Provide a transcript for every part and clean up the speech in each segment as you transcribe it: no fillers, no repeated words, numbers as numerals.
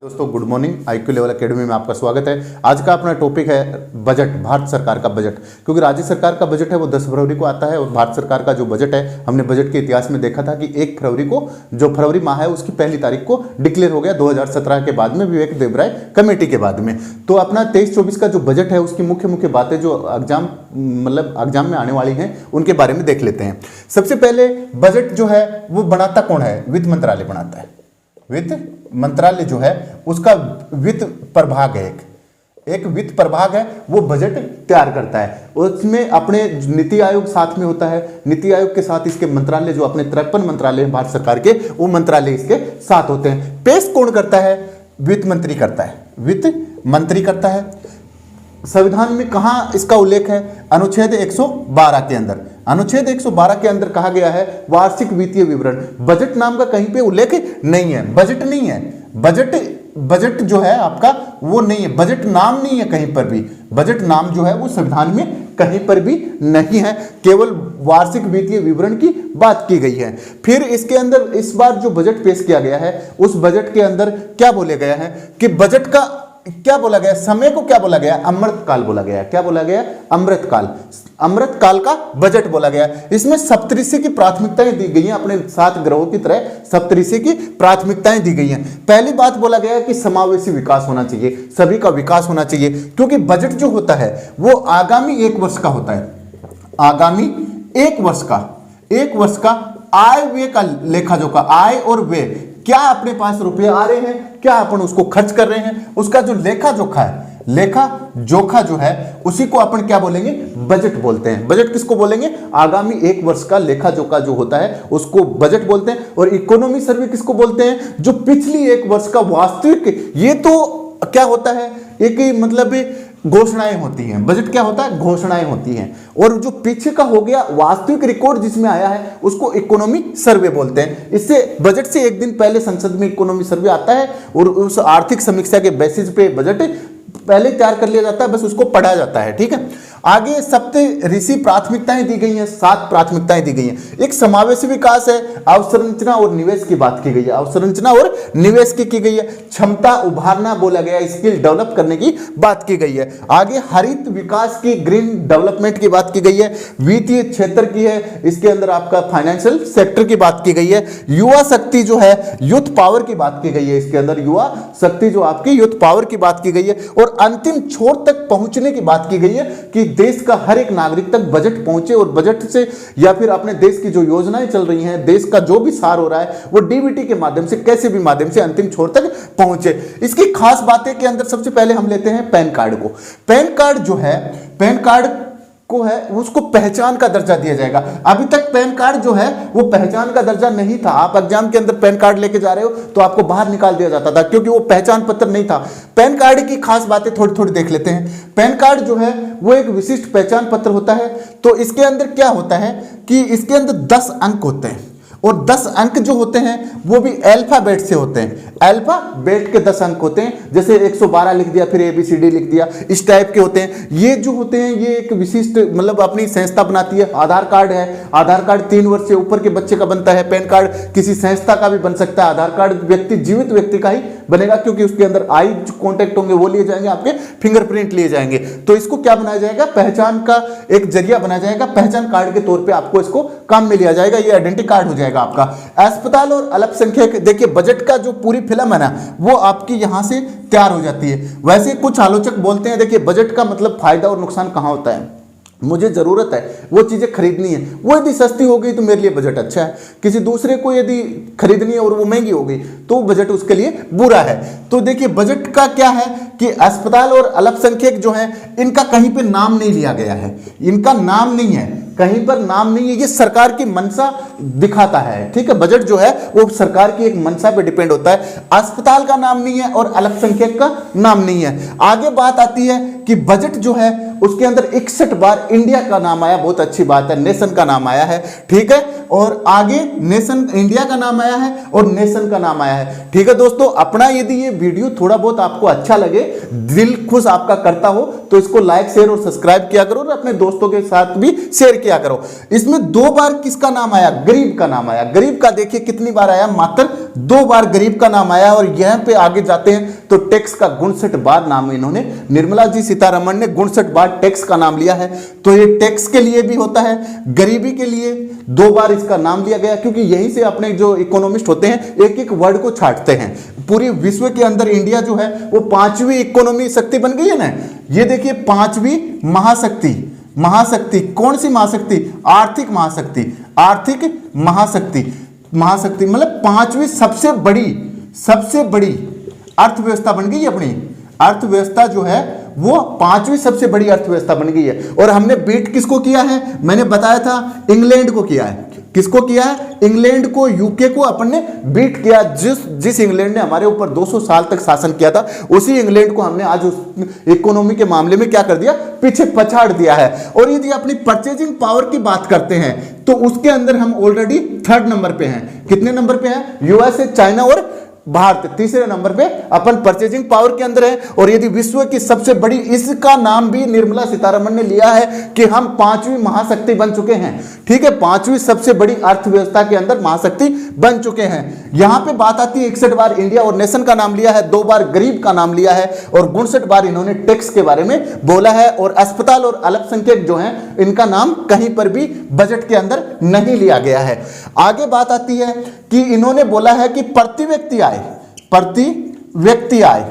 दोस्तों good morning. IQ level academy में आपका स्वागत है। आज का अपना टॉपिक है बजट, भारत सरकार का बजट। क्योंकि राज्य सरकार का बजट है वो 10 फरवरी को आता है और भारत सरकार का जो बजट है हमने बजट के इतिहास में देखा था कि 1 फरवरी को जो फरवरी माह है उसकी पहली तारीख को डिक्लेयर हो गया 2017 के बाद में, विवेक देवराय कमेटी के बाद में। तो अपना 23-24 का जो बजट है उसकी मुख्य मुख्य बातें जो एग्जाम में आने वाली हैं उनके बारे में देख लेते हैं। सबसे पहले बजट जो है वो बनाता कौन है? वित्त मंत्रालय बनाता है। वित्त मंत्रालय जो है उसका वित्त प्रभाग है, एक वित्त प्रभाग है, वो बजट तैयार करता है। उसमें अपने नीति आयोग साथ में होता है, नीति आयोग के साथ इसके मंत्रालय जो अपने 53 मंत्रालय हैं भारत सरकार के, वो मंत्रालय इसके साथ होते हैं। पेश कौन करता है? वित्त मंत्री करता है, वित्त मंत्री करता है। संविधान में कहाँ इसका उल्लेख है? अनुच्छेद 112 के अंदर। अनुच्छेद 112 के अंदर कहा गया है वार्षिक वित्तीय विवरण। बजट नाम का कहीं पे उल्लेख नहीं है, बजट नहीं है। बजट जो है आपका वो नहीं है, बजट नाम नहीं है कहीं पर भी। बजट नाम जो है वो संविधान में कहीं पर भी नहीं है, केवल वार्षिक वित्तीय विवरण की बात की गई है। फिर इसके अंदर इस बार जो बजट पेश किया गया है उस बजट के अंदर क्या बोले गया है कि बजट का क्या बोला गया? समय को क्या बोला गया? अमृतकाल बोला गया। क्या बोला गया? अमृतकाल। अमृतकाल का बजट बोला गया। इसमें सप्तऋषि की प्राथमिकताएं दी गई हैं, अपने 7 ग्रहों की तरह सप्तऋषि की प्राथमिकताएं दी गई हैं। पहली बात बोला गया है कि समावेशी विकास होना चाहिए, सभी का विकास होना चाहिए, क्योंकि बजट जो होता है वो आगामी 1 वर्ष का होता है। आगामी 1 वर्ष का आय व्यय का लेखा जोखा, आय और व्यय, क्या अपने पास रुपए आ रहे हैं, क्या अपन उसको खर्च कर रहे हैं, उसका जो लेखा जोखा है, लेखा जोखा जो है उसी को अपन क्या बोलेंगे? बजट बोलते हैं। बजट किसको बोलेंगे? आगामी 1 वर्ष का लेखा जोखा जो होता है उसको बजट बोलते हैं। और इकोनॉमी सर्वे किसको बोलते हैं? जो पिछली 1 वर्ष का वास्तविक, ये तो क्या होता है, एक मतलब घोषणाएं होती हैं। बजट क्या होता है? घोषणाएं होती हैं। और जो पीछे का हो गया वास्तविक रिकॉर्ड जिसमें आया है उसको इकोनॉमी सर्वे बोलते हैं। इससे बजट से 1 दिन पहले संसद में इकोनॉमी सर्वे आता है और उस आर्थिक समीक्षा के बेसिस पे बजट पहले तैयार कर लिया जाता है, बस उसको पढ़ा जाता है। ठीक है। आगे सप्तऋषि प्राथमिकताएं दी गई हैं, 7 प्राथमिकताएं दी गई हैं। एक समावेशी विकास है, अवसंरचना और निवेश की बात की गई है, अवसंरचना और निवेश की गई है। क्षमता उभारना बोला गया, स्किल डेवलप करने की बात की गई है। आगे हरित विकास की, ग्रीन डेवलपमेंट की बात की गई है। वित्तीय क्षेत्र की है, इसके अंदर आपका फाइनेंशियल सेक्टर की बात की गई है। युवा शक्ति जो है, यूथ पावर की बात की गई है, इसके अंदर युवा शक्ति जो आपकी यूथ पावर की बात की गई है। और अंतिम छोर तक पहुंचने की बात की गई है कि देश का हर एक नागरिक तक बजट पहुंचे और बजट से या फिर अपने देश की जो योजनाएं चल रही हैं, देश का जो भी सार हो रहा है वो डीबीटी के माध्यम से, कैसे भी माध्यम से अंतिम छोर तक पहुंचे। इसकी खास बातें के अंदर सबसे पहले हम लेते हैं पैन कार्ड को। पैन कार्ड जो है, पैन कार्ड को है उसको पहचान का दर्जा दिया जाएगा। अभी तक पैन कार्ड जो है वो पहचान का दर्जा नहीं था। आप एग्जाम के अंदर पैन कार्ड लेके जा रहे हो तो आपको बाहर निकाल दिया जाता था, क्योंकि वो पहचान पत्र नहीं था। पैन कार्ड की खास बातें थोड़ी थोड़ी देख लेते हैं। पैन कार्ड जो है वो एक विशिष्ट पहचान पत्र होता है। तो इसके अंदर क्या होता है कि इसके अंदर 10 अंक होते हैं और 10 अंक जो होते हैं वो भी अल्फाबेट से होते हैं। अल्फाबेट के 10 अंक होते हैं, जैसे 112 लिख दिया, फिर ABCD लिख दिया, इस टाइप के होते हैं। ये जो होते हैं ये एक विशिष्ट मतलब अपनी संस्था बनाती है। आधार कार्ड है, आधार कार्ड 3 वर्ष से ऊपर के बच्चे का बनता है। पैन कार्ड किसी संस्था का भी बन सकता है। आधार कार्ड व्यक्ति, जीवित व्यक्ति का ही बनेगा, क्योंकि उसके अंदर आई कॉन्टेक्ट होंगे वो लिए जाएंगे, आपके फिंगरप्रिंट लिए जाएंगे। तो इसको क्या बनाया जाएगा? पहचान का एक जरिया बनाया जाएगा। पहचान कार्ड के तौर पर आपको इसको काम में लिया जाएगा, ये आइडेंटिटी कार्ड हो जाएगा आपका। अस्पताल और अल्पसंख्यक, देखिए बजट का जो पूरी फिल्म है ना वो आपकी यहां से तैयार हो जाती है। वैसे कुछ आलोचक बोलते हैं देखिए बजट का मतलब फायदा और नुकसान कहां होता है। मुझे जरूरत है वो चीजें खरीदनी है, वो यदि सस्ती हो गई तो मेरे लिए बजट अच्छा है। किसी दूसरे को यदि खरीदनी है और वो महंगी हो गई तो बजट उसके लिए बुरा है। तो देखिए बजट का क्या है कि अस्पताल और अल्पसंख्यक जो है इनका कहीं पे नाम नहीं लिया गया है, इनका नाम नहीं है, कहीं पर नाम नहीं है। ये सरकार की मंशा दिखाता है। ठीक है, बजट जो है वो सरकार की एक मंशा पे डिपेंड होता है। अस्पताल का नाम नहीं है और अल्पसंख्यक का नाम नहीं है। आगे बात आती है कि बजट जो है उसके अंदर 61 बार इंडिया का नाम आया, बहुत अच्छी बात है, नेशन का नाम आया है। ठीक है, और आगे नेशन, इंडिया का नाम आया है और नेशन का नाम आया है। ठीक है दोस्तों, अपना यदि ये वीडियो थोड़ा बहुत आपको अच्छा लगे, दिल खुश आपका करता हो तो इसको लाइक, शेयर और सब्सक्राइब किया करो और अपने दोस्तों के साथ भी शेयर किया करो। इसमें 2 बार किसका नाम आया? गरीब का नाम आया। गरीब का देखिए कितनी बार आया? मात्र 2 बार गरीब का नाम आया। और यहाँ पे आगे जाते हैं तो टैक्स का 59 बार नाम इन्होंने, निर्मला जी सीतारमण ने 59 बार टैक्स का नाम लिया है। तो ये टैक्स के लिए भी होता है, गरीबी के लिए 2 बार इसका नाम लिया गया, क्योंकि यहीं से अपने जो इकोनॉमिस्ट होते हैं एक एक वर्ड को छांटते हैं। पूरी विश्व के अंदर इंडिया जो है वो 5वीं इकोनॉमी शक्ति बन गई है ना। ये देखिए 5वीं महाशक्ति, महाशक्ति कौन सी महाशक्ति? आर्थिक महाशक्ति, आर्थिक महाशक्ति, महाशक्ति मतलब 5वीं सबसे बड़ी अर्थव्यवस्था बन गई है। अपनी अर्थव्यवस्था जो है वो 5वीं सबसे बड़ी अर्थव्यवस्था बन गई है। और हमने बीट किसको किया है? मैंने बताया था इंग्लैंड को किया है। किसको किया है? इंग्लैंड को, यूके को अपन ने बीट किया। जिस इंग्लैंड ने हमारे ऊपर 200 साल तक शासन किया था, उसी इंग्लैंड को हमने आज उस इकोनॉमी के मामले में क्या कर दिया? पीछे पछाड़ दिया है। और यदि अपनी परचेजिंग पावर की बात करते हैं तो उसके अंदर हम ऑलरेडी 3rd नंबर पे हैं। कितने नंबर पे हैं? यूएसए, चाइना और भारत 3रे नंबर पे अपन परचेजिंग पावर के अंदर है। और यदि विश्व की सबसे बड़ी, इसका नाम भी निर्मला सीतारमण ने लिया है कि हम 5वीं महाशक्ति बन चुके हैं। ठीक है, 5वीं सबसे बड़ी अर्थव्यवस्था के अंदर महाशक्ति बन चुके हैं। यहां पे बात आती है 61 बार इंडिया और नेशन का नाम लिया है, 2 बार गरीब का नाम लिया है और 59 बार इन्होंने टैक्स के बारे में बोला है। और अस्पताल और अल्पसंख्यक जो हैं इनका नाम कहीं पर भी बजट के अंदर नहीं लिया गया है। आगे बात आती है कि इन्होंने बोला है कि प्रति व्यक्ति आय।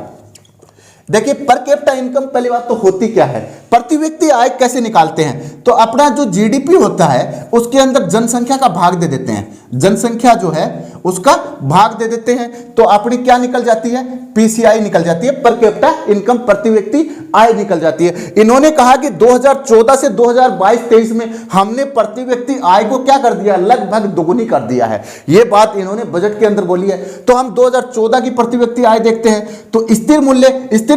देखिए पर कैपिटा इनकम पहली बात तो होती क्या है, प्रति व्यक्ति आय कैसे निकालते हैं? तो अपना जो जीडीपी होता है उसके अंदर जनसंख्या का भाग दे देते हैं, जनसंख्या जो है उसका भाग दे देते हैं। तो अपनी क्या निकल जाती है? पीसीआई निकल जाती है, पर कैपिटा इनकम, प्रति व्यक्ति आय निकल जाती है। इन्होंने कहा कि 2014 से 2022-23 में हमने प्रति व्यक्ति आय को क्या कर दिया? लगभग दोगुनी कर दिया है। यह बात इन्होंने बजट के अंदर बोली है। तो हम 2014 की प्रति व्यक्ति आय देखते हैं तो स्थिर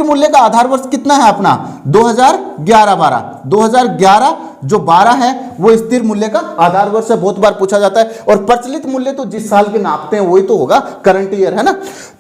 मूल्य का आधार वर्ष कितना है अपना? 2011-12। 2011 जो 12 है वो स्थिर मूल्य का आधार वर्ष है, बहुत बार पूछा जाता है। और प्रचलित मूल्य तो जिस साल के नापते हैं वही तो होगा, करंट ईयर है ना।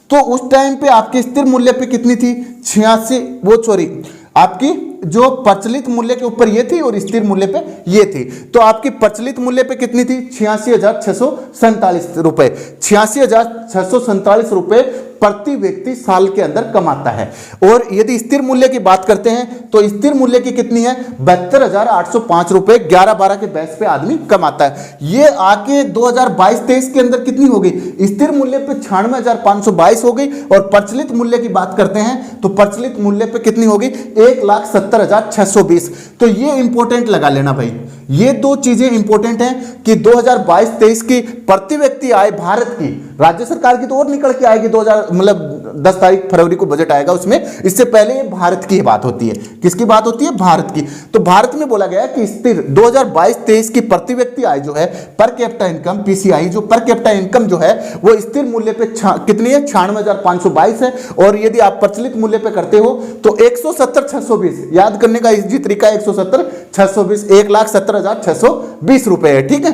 तो उस टाइम पे आपकी स्थिर मूल्य पे कितनी थी? 86, आपकी जो प्रचलित मूल्य के ऊपर ये थी और स्थिर मूल्य पे ये थी। तो आपकी प्रचलित मूल्य पे कितनी थी? 86,647 रुपए। 86,647 रुपए प्रति व्यक्ति साल के अंदर कमाता है। और यदि स्थिर मूल्य की बात करते हैं तो स्थिर मूल्य की कितनी है? 72,805 रुपए 11-12 के बेस पे आदमी कमाता है। ये आके 2022-23 के अंदर कितनी हो गई? स्थिर मूल्य पे 96,522 हो गई। और प्रचलित मूल्य की बात करते हैं तो प्रचलित मूल्य पे कितनी होगी? 1,70,620। तो ये इंपॉर्टेंट लगा लेना भाई, ये 2 चीजें इंपॉर्टेंट हैं कि 2022-23 की प्रति व्यक्ति आय भारत की, राज्य सरकार की तो और निकल के आएगी 10 तारीख फरवरी को बजट आएगा उसमें। इससे पहले भारत की बात होती है। किसकी बात होती है? भारत की। तो भारत में बोला गया कि स्थिर 2022-23 की प्रति व्यक्ति आय जो है, पर कैपिटा इनकम, पीसीआई, जो पर कैपिटा इनकम जो है वो स्थिर मूल्य पे कितनी है? 96,522 है। और यदि आप प्रचलित मूल्य पे करते हो तो 170,620, याद करने का इजी तरीका 170,620, 1,70,620 रुपए है। ठीक है,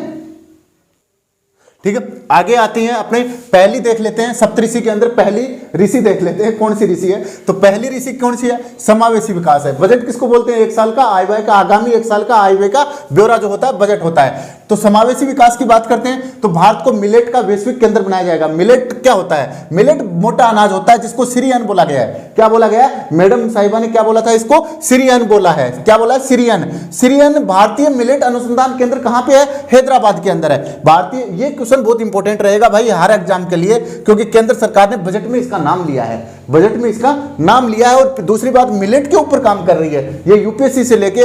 ठीक है। आगे आते हैं, अपने पहली देख लेते हैं, सप्तऋषि के अंदर पहली ऋषि देख लेते हैं कौन सी ऋषि है। तो पहली ऋषि कौन सी है? समावेशी विकास है। बजट किसको बोलते हैं? 1 साल का आय व्यय का, आगामी 1 साल का आय व्यय का ब्यौरा जो होता है बजट होता है। तो समावेशी विकास की बात करते हैं तो भारत को मिलेट का वैश्विक केंद्र बनाया जाएगा। मिलेट क्या होता है? मिलेट मोटा अनाज होता है जिसको सिरियन बोला गया है। क्या बोला गया है? मैडम साहिबा ने क्या बोला था? इसको सिरियन बोला है। क्या बोला? सिरियन। भारतीय मिलेट अनुसंधान केंद्र कहां पे है? हैदराबाद के अंदर है। भारतीय, ये क्वेश्चन बहुत इंपॉर्टेंट रहेगा भाई हर एग्जाम के लिए, क्योंकि केंद्र सरकार ने बजट में इसका नाम लिया है, बजट में इसका नाम लिया है। और दूसरी बात, मिलेट के ऊपर काम कर रही है ये, यूपीएससी से लेके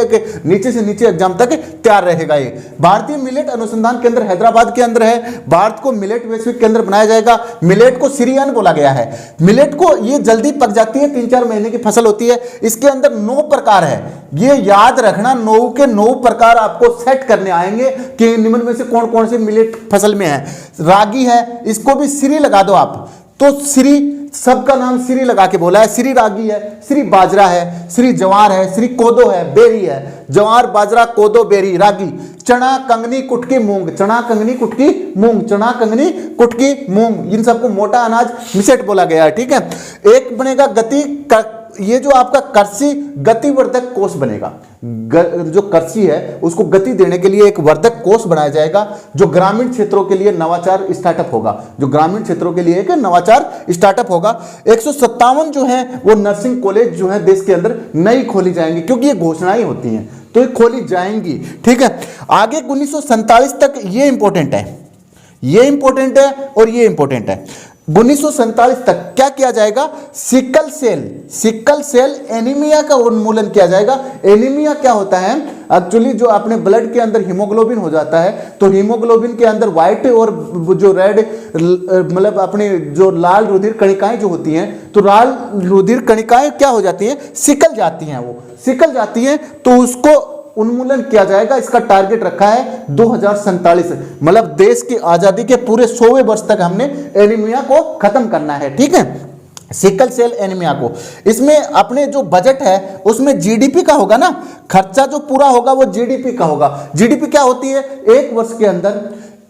नीचे से नीचे एग्जाम तक तैयार रहेगा ये। भारतीय मिलेट अनुसंधान केंद्र हैदराबाद के अंदर है। भारत को मिलेट वैश्विक केंद्र बनाया जाएगा। मिलेट को सिरियन बोला गया है। मिलेट को, ये जल्दी पक जाती है, 3-4 महीने की फसल होती है। इसके अंदर 9 प्रकार है, ये याद रखना, 9 के 9 प्रकार आपको सेट करने आएंगे कि निम्न में से कौन कौन से मिलेट फसल में है। रागी है, इसको भी श्री लगा दो आप, तो श्री, सबका नाम श्री लगा के बोला है। श्री रागी है, श्री बाजरा है, श्री ज्वार है, श्री कोदो है, बेरी है। ज्वार, बाजरा, कोदो, बेरी, रागी। चना, कंगनी, कुटकी, मूंग। चना, कंगनी, कुटकी, मूंग। चना, कंगनी, कुटकी, मूंग, इन सबको मोटा अनाज मिसेट बोला गया है। ठीक है। एक बनेगा गति का, ये जो आपका कृषि गतिवर्धक कोष बनेगा, जो कृषि है उसको गति देने के लिए एक वर्धक कोष बनाया जाएगा, जो ग्रामीण क्षेत्रों के लिए नवाचार स्टार्टअप होगा, जो ग्रामीण क्षेत्रों के लिए एक नवाचार स्टार्टअप होगा। 157 जो है वो नर्सिंग कॉलेज जो है देश के अंदर नई खोली जाएंगी, क्योंकि ये घोषणाएं होती हैं तो ये खोली जाएंगी, ठीक है। आगे 1947 तक ये इंपॉर्टेंट है, ये इंपॉर्टेंट है और ये इंपॉर्टेंट है। 1947 तक क्या किया जाएगा, सिकल सेल एनीमिया का उन्मूलन किया जाएगा। एनीमिया क्या होता है, एक्चुअली जो अपने ब्लड के अंदर हीमोग्लोबिन हो जाता है, तो हीमोग्लोबिन के अंदर व्हाइट और जो रेड मतलब अपने जो लाल रुधिर कणिकाएं जो होती हैं, तो लाल रुधिर कणिकाएं क्या हो जाती हैं, सिकल जाती हैं, वो सिकल जाती हैं, तो उसको उन्मूलन किया जाएगा। इसका टारगेट रखा है 2047, मतलब देश की आजादी के पूरे 100वें वर्ष तक हमने एनीमिया को खत्म करना है, ठीक है, सिकल सेल एनीमिया को। इसमें अपने जो बजट है उसमें जीडीपी का होगा ना, खर्चा जो पूरा होगा वो जीडीपी का होगा। जीडीपी क्या होती है, एक वर्ष के अंदर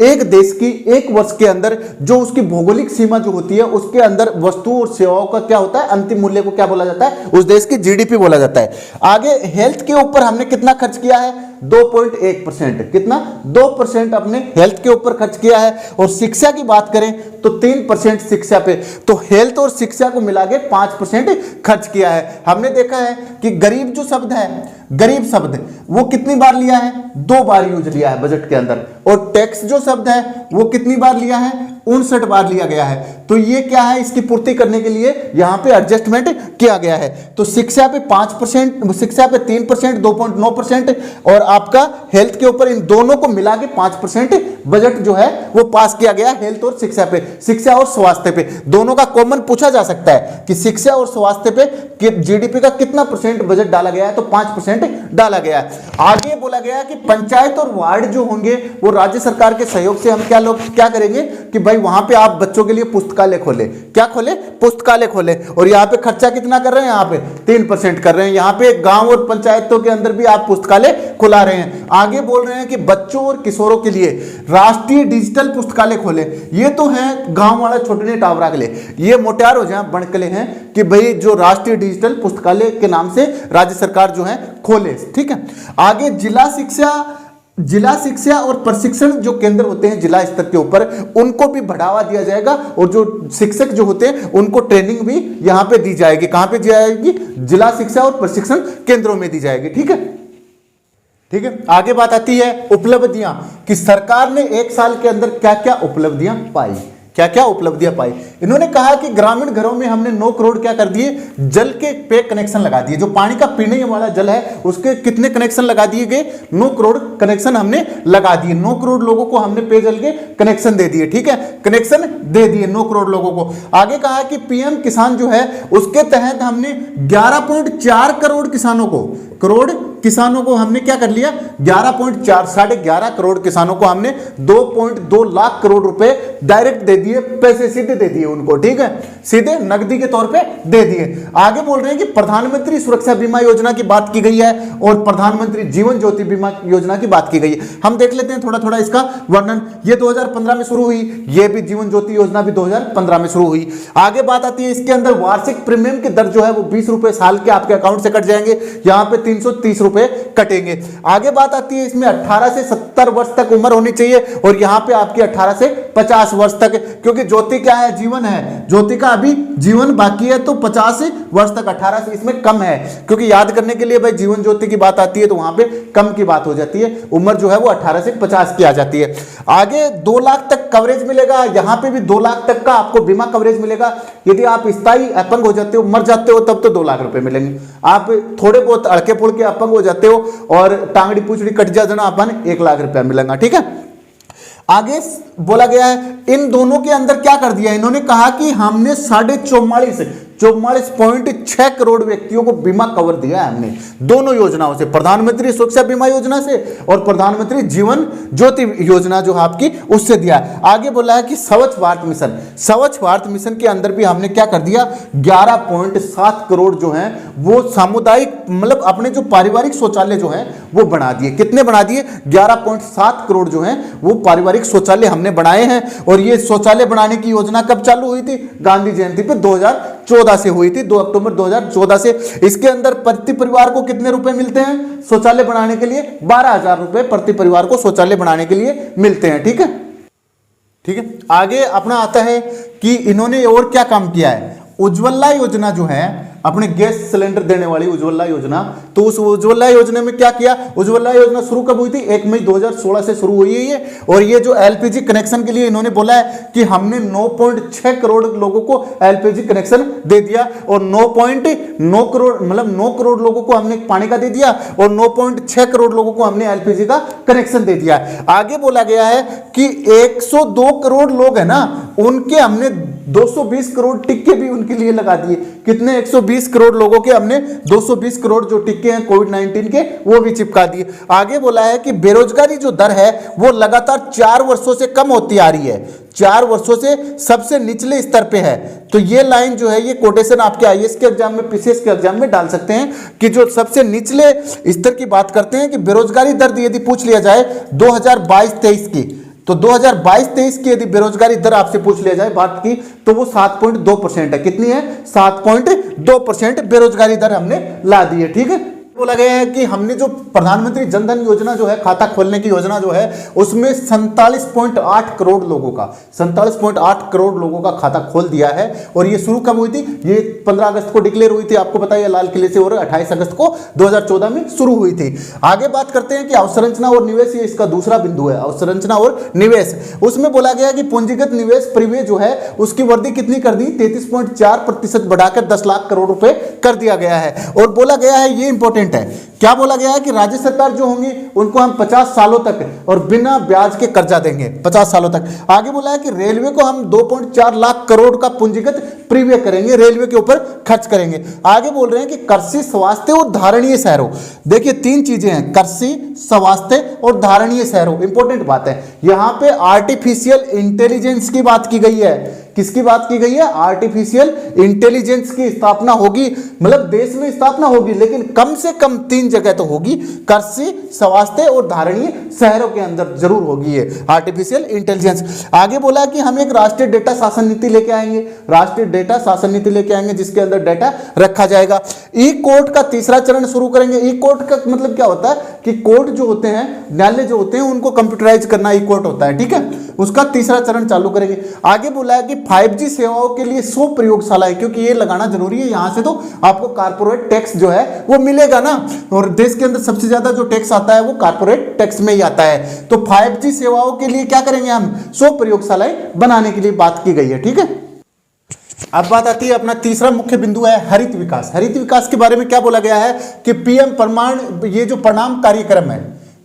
एक देश की एक वर्ष के अंदर जो उसकी भौगोलिक सीमा जो होती है उसके अंदर वस्तु और सेवाओं का क्या होता है, अंतिम मूल्य को क्या बोला जाता है, उस देश की जीडीपी बोला जाता है। आगे हेल्थ के ऊपर हमने कितना खर्च किया है, 2.1%, कितना 2% अपने हेल्थ के ऊपर खर्च किया है। और शिक्षा की बात करें तो 3% शिक्षा पे, तो हेल्थ और शिक्षा को मिला के 5% खर्च किया है। हमने देखा है कि गरीब जो शब्द है, गरीब शब्द वो कितनी बार लिया है, 2 बार यूज लिया है बजट के अंदर। और टैक्स जो शब्द है वो कितनी बार लिया है, 59 बार लिया गया है। तो ये क्या है, इसकी पूर्ति करने के लिए यहां पे एडजस्टमेंट किया गया है। तो शिक्षा पे 5%, शिक्षा पे 3%, 2.9%, और आपका हेल्थ के ऊपर इन दोनों को मिला के 5% बजट जो है वो पास किया गया हेल्थ और शिक्षा पे, शिक्षा और स्वास्थ्य पे। दोनों का कॉमन पूछा जा सकता है कि शिक्षा और स्वास्थ्य पे जीडीपी का कितना % बजट डाला गया है, तो 5% डाला गया है। आगे बोला गया कि पंचायत और वार्ड जो होंगे वो राज्य सरकार के सहयोग से हम क्या करेंगे कि भाई वहां पे आप बच्चों के लिए पुस्तकालय खोले, क्या खोले, पुस्तकालय खोले। और यहाँ पे खर्चा कितना कर रहे हैं, यहाँ पे 3% कर रहे हैं। यहाँ पे गांव और पंचायतों के अंदर भी आप पुस्तकालय खुला रहे हैं। आगे बोल रहे हैं कि बच्चों और किशोरों के लिए राष्ट्रीय डिजिटल पुस्तकालय खोले। ये तो है गांव वाला छोटे टावरा के लिए, ये मोटियार हो जाए बणकले हैं कि भाई जो राष्ट्रीय डिजिटल पुस्तकालय के नाम से राज्य सरकार जो है खोले, ठीक है। आगे जिला शिक्षा और प्रशिक्षण जो केंद्र होते हैं जिला स्तर के ऊपर, उनको भी बढ़ावा दिया जाएगा और जो शिक्षक जो होते हैं उनको ट्रेनिंग भी यहां पे दी जाएगी। कहां पे दी जाएगी, जिला शिक्षा और प्रशिक्षण केंद्रों में दी जाएगी, ठीक है, ठीक है। आगे बात आती है उपलब्धियां, कि सरकार ने 1 साल के अंदर क्या क्या उपलब्धियां पाई, क्या क्या उपलब्धियां पाई। इन्होंने कहा कि ग्रामीण घरों में हमने 9 करोड़ क्या कर दिए, जल के पे कनेक्शन लगा दिए। जो पानी का पीने वाला जल है उसके कितने कनेक्शन लगा दिए गए, 9 करोड़ कनेक्शन हमने लगा दिए। 9 करोड़ लोगों को हमने पेयजल के कनेक्शन दे दिए, ठीक है, कनेक्शन दे दिए 9 करोड़ लोगों को। आगे कहा कि पीएम किसान जो है उसके तहत हमने 11.4 करोड़ किसानों को हमने क्या कर लिया, 11.4 करोड़ किसानों को हमने 2.2 लाख करोड़ रुपए डायरेक्ट दे दिए, पैसे सीधे दे दिए उनको, ठीक है, सीधे नकदी के तौर पे दे दिए। आगे बोल रहे हैं कि प्रधानमंत्री सुरक्षा बीमा योजना की बात की गई है और प्रधानमंत्री जीवन ज्योति बीमा योजना की बात की गई है। हम देख लेते हैं थोड़ा थोड़ा इसका वर्णन। ये 2015 में शुरू हुई, ये भी जीवन ज्योति योजना भी 2015 में शुरू हुई। आगे बात आती है इसके अंदर वार्षिक प्रीमियम की दर जो है वो 20 रुपए साल के आपके अकाउंट से कट जाएंगे, यहाँ पे 330 रुपए कटेंगे। आगे बात आती है इसमें 18 से 70 वर्ष तक उम्र होनी चाहिए और यहाँ पे आपकी 18 से 50 वर्ष तक, क्योंकि ज्योति क्या है, जीवन है, ज्योति का अभी जीवन बाकी है, तो 50 वर्ष तक, 18 से इसमें कम है, क्योंकि याद करने के लिए भाई जीवन ज्योति की बात आती है तो वहां पे कम की बात हो जाती है, उम्र जो है वो 18 से 50 की आ जाती है। आगे 2 लाख तक कवरेज मिलेगा, यहाँ पे भी 2 लाख तक का आपको बीमा कवरेज मिलेगा। यदि आप स्थायी अपंग हो जाते हो, मर जाते हो, तब तो 2 लाख रुपए मिलेंगे। आप थोड़े बहुत अड़के पुड़ के अपंग हो जाते हो और टांगड़ी पूछड़ी कट जाए ना, अपन 1 लाख रुपया मिलेगा, ठीक है। आगे बोला गया है इन दोनों के अंदर क्या कर दिया, इन्होंने कहा कि हमने 44.6 करोड़ व्यक्तियों को बीमा कवर दिया है हमने दोनों योजनाओं से, प्रधानमंत्री सुरक्षा बीमा योजना से और प्रधानमंत्री जीवन ज्योति योजना जो आपकी उससे दिया है। आगे बोला है कि स्वच्छ भारत मिशन के अंदर भी हमने क्या कर दिया, 11.7 करोड़ जो हैं वो सामुदायिक मतलब अपने जो पारिवारिक शौचालय जो हैं वो बना दिए। कितने बना दिए, 11.7 करोड़ जो हैं वो पारिवारिक शौचालय हमने बनाए हैं। और ये शौचालय बनाने की योजना कब चालू हुई थी? गांधी जयंती पे 2014 से हुई थी, 2 अक्टूबर 2014 से। इसके अंदर प्रति परिवार को कितने रुपए मिलते हैं शौचालय बनाने के लिए? 12,000 रुपए प्रति परिवार को शौचालय बनाने के लिए मिलते हैं। ठीक है, ठीक है। आगे अपना आता है कि इन्होंने और क्या काम किया है। उज्ज्वला योजना जो है, अपने गैस सिलेंडर देने वाली उज्ज्वला योजना, तो उस उज्ज्वला योजना में क्या किया? उज्ज्वला योजना शुरू कब हुई थी? 1 मई 2016 से शुरू हुई है ये। और ये जो एलपीजी कनेक्शन के लिए इन्होंने बोला है कि हमने 9.6 करोड़ लोगों को एलपीजी कनेक्शन दे दिया, और 9.9 करोड़ मतलब 9 करोड़ लोगों को हमने पानी का दे दिया, और 9.6 करोड़ लोगों को हमने एलपीजी का कनेक्शन दे दिया। आगे बोला गया है कि 102 करोड़ लोग है ना, उनके हमने 220 करोड़ टिक्के भी उनके लिए लगा दिए। कितने? 120 करोड़ लोगों के हमने 220 करोड़ जो टिक्के हैं कोविड-19 के, वो भी चिपका दिए। आगे बोला है कि बेरोजगारी जो दर है वो लगातार 4 वर्षों से कम होती आ रही है, 4 वर्षों से सबसे निचले स्तर पे है। तो ये लाइन जो है, ये कोटेशन आपके आईएएस के एग्जाम में, पीसीएस के एग्जाम में डाल सकते हैं कि जो सबसे निचले स्तर की बात करते हैं कि बेरोजगारी दर यदि पूछ लिया जाए 2022-23 की, तो 2022-23 की यदि बेरोजगारी दर आपसे पूछ लिया जाए बात की, तो वो 7.2% है। कितनी है? 7.2% बेरोजगारी दर हमने ला दी है। ठीक है, बोला गया है कि हमने जो प्रधानमंत्री जनधन योजना जो है, खाता खोलने की योजना जो है, उसमें 47.8 करोड़ लोगों का 47.8 करोड़ लोगों का खाता खोल दिया है। और ये शुरू कब हुई थी? ये 15 अगस्त को डिक्लेयर हुई थी, आपको पता है, लाल किले से, और 28 अगस्त को 2014 में शुरू हुई थी। आगे बात करते हैं कि अवसंरचना और निवेश, ये इसका दूसरा बिंदु है, अवसंरचना और निवेश। उसमें बोला गया कि पूंजीगत निवेश परिव्यय जो है उसकी वृद्धि कितनी कर दी? 33.4% बढ़ाकर 10 लाख करोड़ रुपए कर दिया गया है। और बोला गया है, ये इंपॉर्टेंट है, क्या बोला गया है कि राज्य सरकार जो होंगी उनको हम 50 सालों तक और बिना ब्याज के कर्जा देंगे, 50 सालों तक। आगे बोला है कि रेलवे को हम 2.4 लाख करोड़ का पूंजीगत प्रीव्यय करेंगे, रेलवे के ऊपर खर्च करेंगे। आगे बोल रहे हैं कि कृषि, स्वास्थ्य और धारणीय शहरों। देखिए 3 चीजें हैं, कृषि, स्वास्थ्य और धारणीय शहरों। इंपॉर्टेंट बात है, यहां पे आर्टिफिशियल इंटेलिजेंस की बात की गई है। किसकी बात की गई है? आर्टिफिशियल इंटेलिजेंस की स्थापना होगी, मतलब देश में स्थापना होगी, लेकिन कम से कम 3 जगह तो होगी, कृषि, स्वास्थ्य और धारणीय शहरों के अंदर जरूर होगी ये आर्टिफिशियल इंटेलिजेंस। आगे बोला कि हम एक राष्ट्रीय डेटा शासन नीति लेके आएंगे, राष्ट्रीय डेटा शासन नीति लेके आएंगे जिसके अंदर डेटा रखा जाएगा। ई कोर्ट का तीसरा चरण शुरू करेंगे। ई कोर्ट का मतलब क्या होता है कि कोर्ट जो होते हैं, न्यायालय जो होते हैं, उनको कंप्यूटराइज करना ई कोर्ट होता है। ठीक है, उसका तीसरा चरण चालू करेंगे। आगे बोला है कि 5G सेवाओं के लिए 100 प्रयोगशालाएं, क्योंकि ये लगाना जरूरी है, यहां से तो आपको कारपोरेट टैक्स जो है वो मिलेगा ना, और देश के अंदर सबसे ज्यादा जो टैक्स आता है वो कारपोरेट टैक्स में ही आता है। तो 5G सेवाओं के लिए क्या करेंगे हम? 100 प्रयोगशालाएं बनाने के लिए बात की गई है। ठीक है, अब बात आती है, अपना तीसरा मुख्य बिंदु है हरित विकास। हरित विकास के बारे में क्या बोला गया है कि पीएम प्रमाण, ये जो प्रणाम कार्यक्रम है,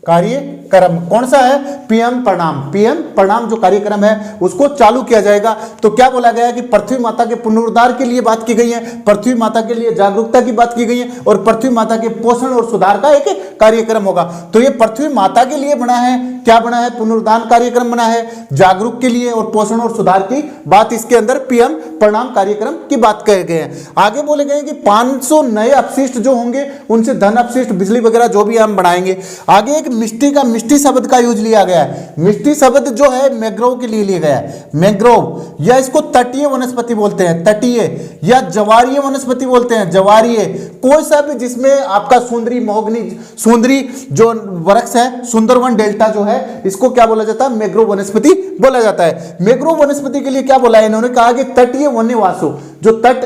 कार्यक्रम कौन सा है? पीएम प्रणाम जो कार्यक्रम है उसको चालू किया जाएगा। तो क्या बोला गया है कि पृथ्वी माता के पुनरुद्धार के लिए बात की गई है, पृथ्वी माता के लिए जागरूकता की बात की गई है, और पृथ्वी माता के पोषण और सुधार का एक कार्यक्रम होगा। तो ये पृथ्वी माता के लिए बना है, क्या बना है? पुनरुद्धार कार्यक्रम बना है, जागरूक के लिए और पोषण और सुधार की बात इसके अंदर पीएम प्रणाम कार्यक्रम की बात कहे गए हैं। आगे बोले गए कि 500 नए अपशिष्ट जो होंगे उनसे धन अपशिष्ट, बिजली वगैरह जो भी हम बनाएंगे। आगे एक मिष्टी शब्द का यूज लिया गया है। मिष्टी शब्द जो है मैंग्रोव के लिए लिया गया है। मैंग्रोव, या इसको तटीय वनस्पति बोलते हैं, तटीय, या जवारीय वनस्पति बोलते हैं, जवारीय। कोई सा भी जिसमें आपका सुंदरी, महोगनी, सुंदरी जो वृक्ष है, सुंदरवन डेल्टा जो है, इसको क्या बोला जाता है? मैंग्रोव वनस्पति बोला जाता है। मैंग्रोव वनस्पति के लिए क्या बोला है इन्होंने? कहा कि तटीय वन्यवासों, जो तट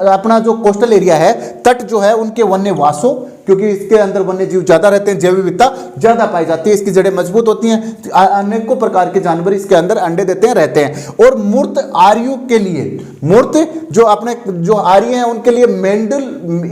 अपना जो कोस्टल एरिया है, तट जो है उनके वन्यवासों, क्योंकि इसके अंदर वन्य जीव ज्यादा रहते हैं, जैव विविधता ज्यादा पाई जाती है, इसकी जड़ें मजबूत होती हैं, अनेकों प्रकार के जानवर इसके अंदर अंडे देते हैं, रहते हैं। और मूर्त आर्यों के लिए, मूर्त जो अपने जो आर्य हैं उनके लिए मेंडुल,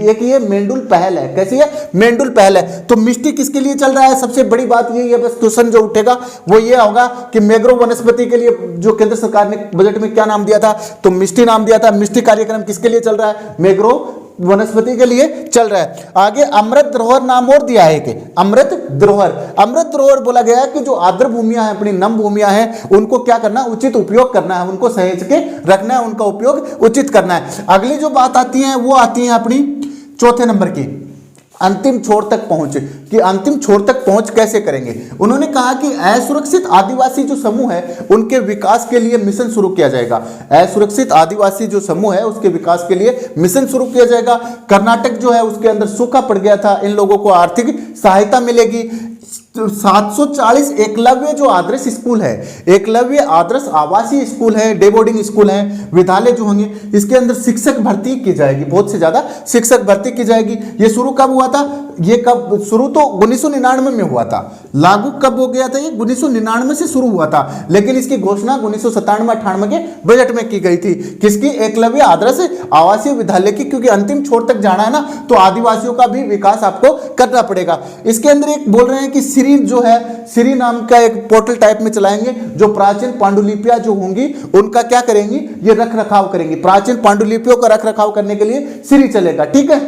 एक ये मेंडुल पहल है। कैसी है? मेंडुल पहल है। तो मिष्टी किसके लिए चल रहा है? सबसे बड़ी बात यही है, बस क्वेश्चन जो उठेगा वो ये होगा कि मैंग्रोव वनस्पति के लिए जो केंद्र सरकार ने बजट में क्या नाम दिया था? तो मिष्टी नाम दिया था। मिष्टी कार्यक्रम किसके लिए चल रहा है? मैंग्रोव वनस्पति के लिए चल रहा है। आगे अमृत धरोहर नाम और दिया है कि अमृत धरोहर, अमृत धरोहर बोला गया है कि जो आर्द्र भूमियां हैं, अपनी नम भूमियां हैं, उनको क्या करना? उचित उपयोग करना है, उनको सहेज के रखना है, उनका उपयोग उचित करना है। अगली जो बात आती है वो आती है अपनी चौथे नंबर की, अंतिम छोर तक पहुंचे, कि अंतिम छोर तक पहुंच कैसे करेंगे। उन्होंने कहा कि असुरक्षित आदिवासी जो समूह है उनके विकास के लिए मिशन शुरू किया जाएगा। असुरक्षित आदिवासी जो समूह है उसके विकास के लिए मिशन शुरू किया जाएगा। कर्नाटक जो है उसके अंदर सूखा पड़ गया था, इन लोगों को आर्थिक सहायता मिलेगी। 740 एकलव्य जो आदर्श स्कूल है, एकलव्य आदर्श आवासीय स्कूल है, डे बोर्डिंग स्कूल है, विद्यालय जो होंगे इसके अंदर शिक्षक भर्ती की जाएगी, बहुत से ज्यादा शिक्षक भर्ती की जाएगी। ये शुरू कब हुआ था? ये कब शुरू? तो 1999 में हुआ था। लागू कब हो गया था? ये 1999 से शुरू हुआ था, लेकिन इसकी घोषणा 1997-98 के बजट में की गई थी। किसकी? एकलव्य आदर्श आवासीय विद्यालय की, क्योंकि अंतिम छोर तक जाना है ना, तो आदिवासियों का भी विकास आपको करना पड़ेगा। इसके अंदर एक बोल रहे हैं कि श्री जो है, श्री नाम का एक पोर्टल टाइप में चलाएंगे, जो प्राचीन पांडुलिपियां जो होंगी उनका क्या करेंगी? ये रख रखाव करेंगी। प्राचीन पांडुलिपियों का रख रखाव करने के लिए श्री चलेगा। ठीक है,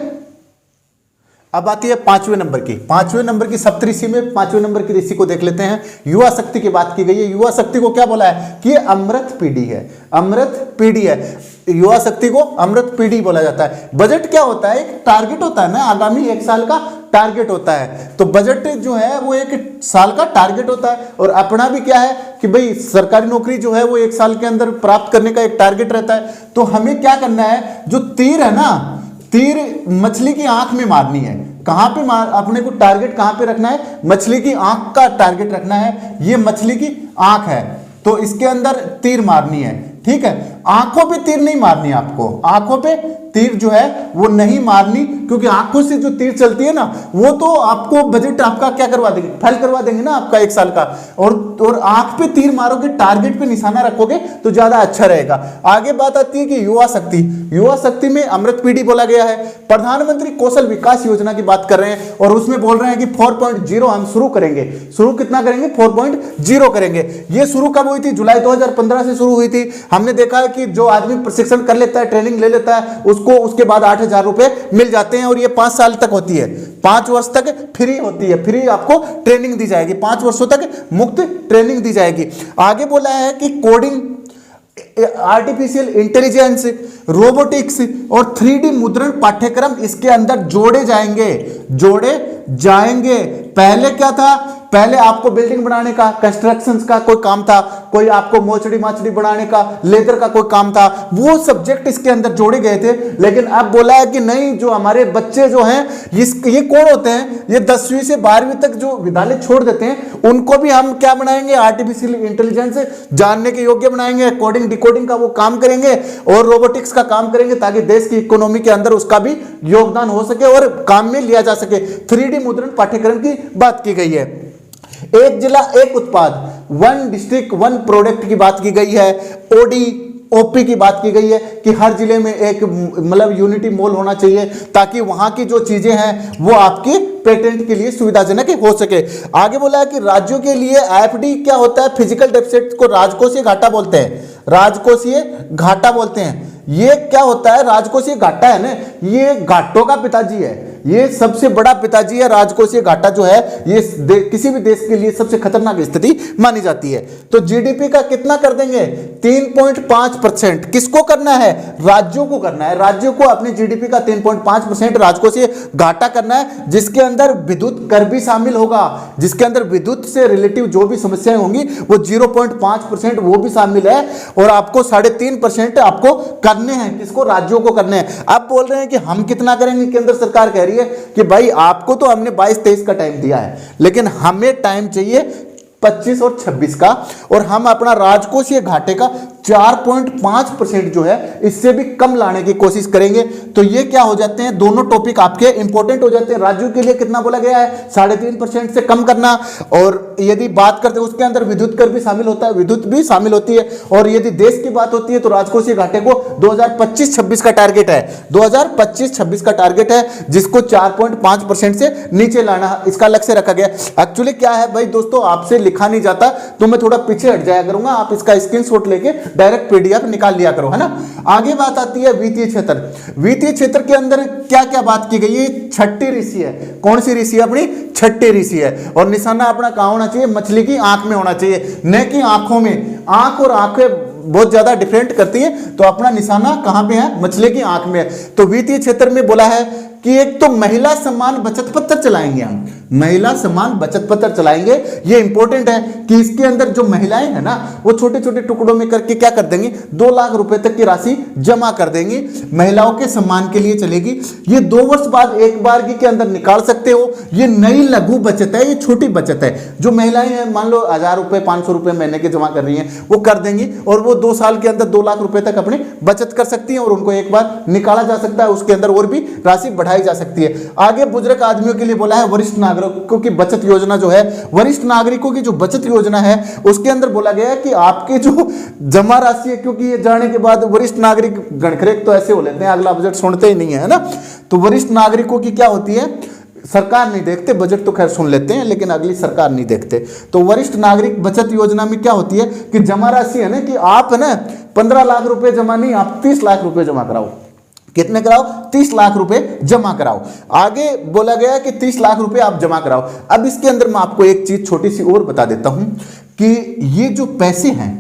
अब आती है 5वें नंबर की। 5वें नंबर की सप्तऋषि में 5वें नंबर की ऋषि को देख लेते हैं। युवा शक्ति की बात की गई है। युवा शक्ति को क्या बोला है कि अमृत पीढ़ी है, अमृत पीढ़ी है। युवा शक्ति को अमृत पीढ़ी बोला जाता है। बजट क्या होता है? एक टारगेट होता है ना, आगामी 1 साल का टारगेट होता है। तो बजट जो है वो 1 साल का टारगेट होता है, और अपना भी क्या है कि भाई सरकारी नौकरी जो है वो 1 साल के अंदर प्राप्त करने का एक टारगेट रहता है। तो हमें क्या करना है? जो तीर है ना, तीर मछली की आंख में मारनी है। कहां पे अपने को टारगेट कहां पे रखना है? मछली की आंख का टारगेट रखना है। ये मछली की आंख है, तो इसके अंदर तीर मारनी है। ठीक है, आंखों पे तीर नहीं मारनी आपको, आंखों पे तीर जो है वो नहीं मारनी, क्योंकि आंखों से जो तीर चलती है ना, वो तो आपको बजट आपका क्या करवा देंगे? फेल करवा देंगे ना आपका 1 साल का। और आंख पे तीर मारोगे, टारगेट पे निशाना रखोगे तो ज्यादा अच्छा रहेगा। आगे बात आती है कि युवा शक्ति। युवा शक्ति में अमृत पीढ़ी बोला गया है। प्रधानमंत्री कौशल विकास योजना की बात कर रहे हैं, और उसमें बोल रहे हैं कि 4.0 हम शुरू करेंगे। शुरू कितना करेंगे? 4.0 करेंगे। ये शुरू कब हुई थी? जुलाई 2015 से शुरू हुई थी। हमने देखा है कि जो आदमी प्रशिक्षण कर लेता है, ट्रेनिंग ले लेता है, उसको उसके बाद 8,000 रुपए मिल जाते हैं, और ये 5 साल तक होती है, 5 वर्ष तक फ्री होती है। फ्री आपको ट्रेनिंग दी जाएगी, 5 वर्षों तक मुफ्त ट्रेनिंग दी जाएगी। आगे बोला है कि कोडिंग, आर्टिफिशियल इंटेलिजेंस, रोबोटिक्स और 3D मुद्रण पाठ्यक्रम इसके अंदर जोड़े जाएंगे, जोड़े जाएंगे। पहले क्या था? पहले आपको बिल्डिंग बनाने का, कंस्ट्रक्शंस का कोई काम था, कोई आपको मोचड़ी माचड़ी बनाने का, लेदर का कोई काम था, वो सब्जेक्ट इसके अंदर जोड़े गए थे। लेकिन अब बोला है कि नहीं, जो हमारे बच्चे जो हैं, ये कौन होते हैं? ये 10वीं से 12वीं तक जो विद्यालय छोड़ देते हैं, उनको भी हम क्या बनाएंगे? आर्टिफिशियल इंटेलिजेंस जानने के योग्य बनाएंगे, कोडिंग डिकोडिंग का वो काम करेंगे, और रोबोटिक्स का काम करेंगे, ताकि देश की इकोनॉमी के अंदर उसका भी योगदान हो सके और काम में लिया जा सके। 3D मुद्रण पाठ्यक्रम की बात की गई है। एक जिला एक उत्पाद, 1 डिस्ट्रिक्ट 1 प्रोडक्ट की बात की गई है। ODOP की बात की गई है कि हर जिले में एक मतलब यूनिटी मॉल होना चाहिए, ताकि वहां की जो चीजें हैं वो आपकी पेटेंट के लिए सुविधाजनक हो सके। आगे बोला है कि राज्यों के लिए FD क्या होता है? फिजिकल डेफिसिट को राजकोषीय घाटा बोलते हैं, राजकोषीय घाटा बोलते हैं। ये क्या होता है? राजकोषीय घाटा है ना, ये घाटों का पिताजी है, ये सबसे बड़ा पिताजी है। राजकोषीय घाटा जो है ये किसी भी देश के लिए सबसे खतरनाक स्थिति मानी जाती है। तो GDP का कितना कर देंगे? 3.5%। किसको करना है? राज्यों को करना है। राज्यों को अपने GDP का 3.5% राजकोषीय घाटा करना है, जिसके अंदर विद्युत कर भी शामिल होगा, जिसके अंदर विद्युत से रिलेटिव जो भी समस्याएं होंगी वो 0.5% वो भी शामिल है, और आपको 3.5% आपको करने हैं। किसको? राज्यों को करने हैं। अब बोल रहे हैं कि हम कितना करेंगे? केंद्र सरकार कह रही है कि भाई आपको तो हमने 22-23 का टाइम दिया है, लेकिन हमें टाइम चाहिए 25 और 26 का, और हम अपना राजकोषीय घाटे का 4.5% जो है इससे भी कम लाने की कोशिश करेंगे। तो ये क्या हो जाते हैं? दोनों टॉपिक आपके इंपॉर्टेंट हो जाते हैं। राज्यों के लिए कितना बोला गया है? 3.5% से कम करना, और यदि बात करते हैं उसके अंदर विद्युत कर भी शामिल होता है, विद्युत भी शामिल होती है। और यदि देश की बात होती है तो राजकोषीय घाटे को 2025-26 का टारगेट है, 2025-26 का टारगेट है, जिसको 4.5% से नीचे लाना इसका लक्ष्य रखा गया। एक्चुअली क्या है भाई दोस्तों, आपसे लिखा नहीं जाता तो मैं थोड़ा पीछे हट जाया करूंगा, आप इसका स्क्रीनशॉट लेके डायरेक्ट PDF निकाल लिया करो, है ना। आगे बात आती है वित्तीय क्षेत्र। वित्तीय क्षेत्र के अंदर क्या क्या बात की गई है? 6ठी ऋषि है। कौन सी ऋषि है? अपनी 6ठी ऋषि है। और निशाना अपना कहां होना चाहिए? मछली की आंख में होना चाहिए, न कि आंखों में। आंख और आंखें बहुत ज्यादा डिफरेंट करती है, तो अपना निशाना कहां पे है? मछली की आंख में। तो वित्तीय क्षेत्र में बोला है कि एक तो महिला सम्मान बचत पत्र चलाएंगे, हम महिला सम्मान बचत पत्र चलाएंगे। ये इंपॉर्टेंट है कि इसके अंदर जो महिलाएं हैं ना, वो छोटे छोटे टुकड़ों में करके क्या कर देंगी, 2 लाख रुपए तक की राशि जमा कर देंगी, महिलाओं के सम्मान के लिए चलेगी। ये 2 वर्ष बाद एक बार के अंदर निकाल सकते हो। ये नई लघु बचत है, ये छोटी बचत है। जो महिलाएं हैं मान लो 1000 रुपए 500 रुपए महीने के जमा कर रही हैं, वो कर देंगी और वो 2 साल के अंदर 2 लाख रुपए तक अपनी बचत कर सकती हैं और उनको एक बार निकाला जा सकता है, उसके अंदर और भी राशि बढ़ाई जा सकती है। आगे बुजुर्ग आदमियों के लिए बोला है वरिष्ठ नागरिकों की बचत योजना जो है, वरिष्ठ नागरिकों की जो बचत योजना है उसके अंदर बोला गया है कि आपके जो जमा राशि है, क्योंकि ये जाने के बाद वरिष्ठ नागरिक गणखरेक तो ऐसे हो लेते हैं, अगला बजट सुनते ही नहीं है ना। तो वरिष्ठ नागरिकों की क्या होती है, सरकार नहीं देखते, बजट तो खैर सुन लेते हैं लेकिन अगली सरकार नहीं देखते। तो वरिष्ठ नागरिक बचत योजना में क्या होती है कि जमा राशि है ना, कि आप है ना 15 लाख रुपए जमा नहीं, आप 30 लाख रुपए जमा कराओ। कितने कराओ, 30 लाख रुपए जमा कराओ। आगे बोला गया कि 30 लाख रुपए आप जमा कराओ। अब इसके अंदर मैं आपको एक चीज छोटी सी और बता देता हूं कि ये जो पैसे हैं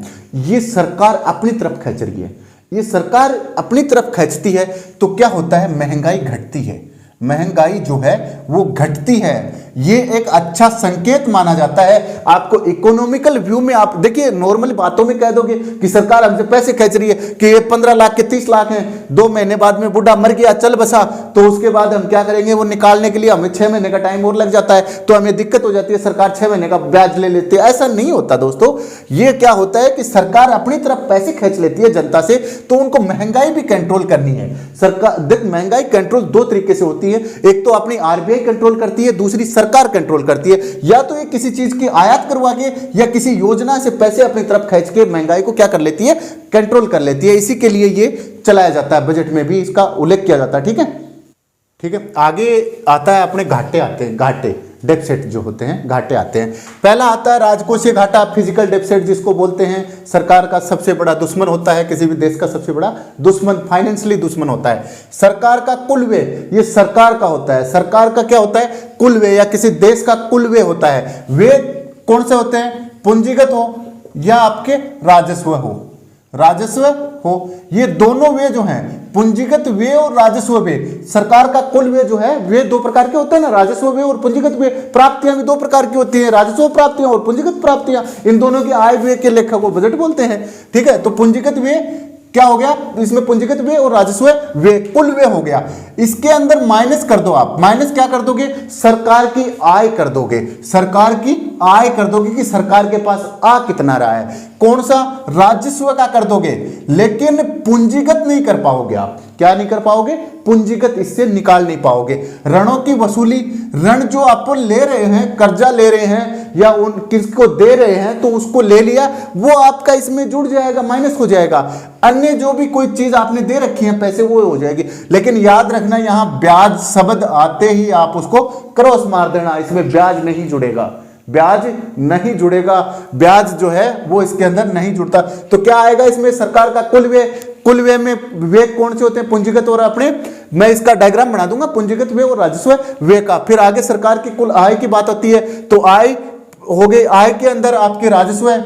ये सरकार अपनी तरफ खींच रही है। ये सरकार अपनी तरफ खींचती है तो क्या होता है, महंगाई घटती है, महंगाई जो है वो घटती है। ये एक अच्छा संकेत माना जाता है। आपको इकोनॉमिकल व्यू में आप देखिए, नॉर्मल बातों में कह दोगे कि सरकार हमसे पैसे खींच रही है कि ये 15 लाख के 30 लाख हैं, 2 महीने बाद में बूढ़ा मर गया चल बसा, तो उसके बाद हम क्या करेंगे, वो निकालने के लिए हमें 6 महीने का टाइम और लग जाता है, तो हमें दिक्कत हो जाती है, सरकार 6 महीने का ब्याज ले लेती है। ऐसा नहीं होता दोस्तों। ये क्या होता है कि सरकार अपनी तरफ पैसे खींच लेती है जनता से, तो उनको महंगाई भी कंट्रोल करनी है। सरकार देख, महंगाई कंट्रोल 2 तरीके से होती है, एक तो अपनी आरबीआई कंट्रोल करती है, दूसरी सरकार कंट्रोल करती है। या तो ये किसी चीज की आयात करवा के या किसी योजना से पैसे अपनी तरफ खींच के महंगाई को क्या कर लेती है, कंट्रोल कर लेती है। इसी के लिए ये चलाया जाता है, बजट में भी इसका उल्लेख किया जाता है। ठीक है, ठीक है। आगे आता है अपने घाटे, आते हैं घाटे, डेफिसिट जो होते हैं, घाटे आते हैं। पहला आता है राजकोषीय घाटा, फिजिकल डेफिसिट जिसको बोलते हैं। सरकार का सबसे बड़ा दुश्मन होता है, किसी भी देश का सबसे बड़ा दुश्मन, फाइनेंशियली दुश्मन होता है। सरकार का कुल व्यय, ये सरकार का होता है। सरकार का क्या होता है, कुल व्यय, या किसी देश का कुल व्यय होता है। व्यय कौन से होते हैं, पूंजीगत हो या आपके राजस्व हो, राजस्व हो। ये दोनों व्यय जो हैं, पूंजीगत व्यय और राजस्व व्यय, सरकार का कुल व्यय जो है, व्यय 2 प्रकार के होते हैं ना, राजस्व व्यय और पूंजीगत व्यय। प्राप्तियां भी 2 प्रकार की होती हैं, राजस्व प्राप्तियां और पूंजीगत प्राप्तियां। इन दोनों की आय व्यय के लेखा को बजट बोलते हैं। ठीक है, तो पूंजीगत व्यय क्या हो गया, इसमें पूंजीगत व्यय और राजस्व व्यय, कुल व्यय हो गया। इसके अंदर माइनस कर दो आप, माइनस क्या कर दोगे, सरकार की आय कर दोगे, सरकार की आय कर दोगे कि सरकार के पास आ कितना रहा है। कौन सा, राजस्व का कर दोगे, लेकिन पूंजीगत नहीं कर पाओगे आप। क्या नहीं कर पाओगे, पूंजीगत इससे निकाल नहीं पाओगे। ऋणों की वसूली, ऋण जो आप ले रहे हैं, कर्जा ले रहे हैं या उन किसको दे रहे हैं, तो उसको ले लिया, वो आपका इसमें जुड़ जाएगा, माइनस हो जाएगा। अन्य जो भी कोई चीज आपने दे रखी है पैसे, वो हो जाएगी। लेकिन याद रखना, यहां ब्याज शब्द आते ही आप उसको क्रॉस मार देना, इसमें ब्याज नहीं जुड़ेगा, ब्याज नहीं जुड़ेगा, ब्याज जो है वो इसके अंदर नहीं जुड़ता। तो क्या आएगा इसमें, सरकार का कुल व्यय, कुल व्यय में व्यय कौन से होते हैं, पूंजीगत और अपने, मैं इसका डायग्राम बना दूंगा, पूंजीगत व्यय और राजस्व व्यय का। फिर आगे सरकार की कुल आय की बात होती है, तो आय हो गई, आय के अंदर आपके राजस्व है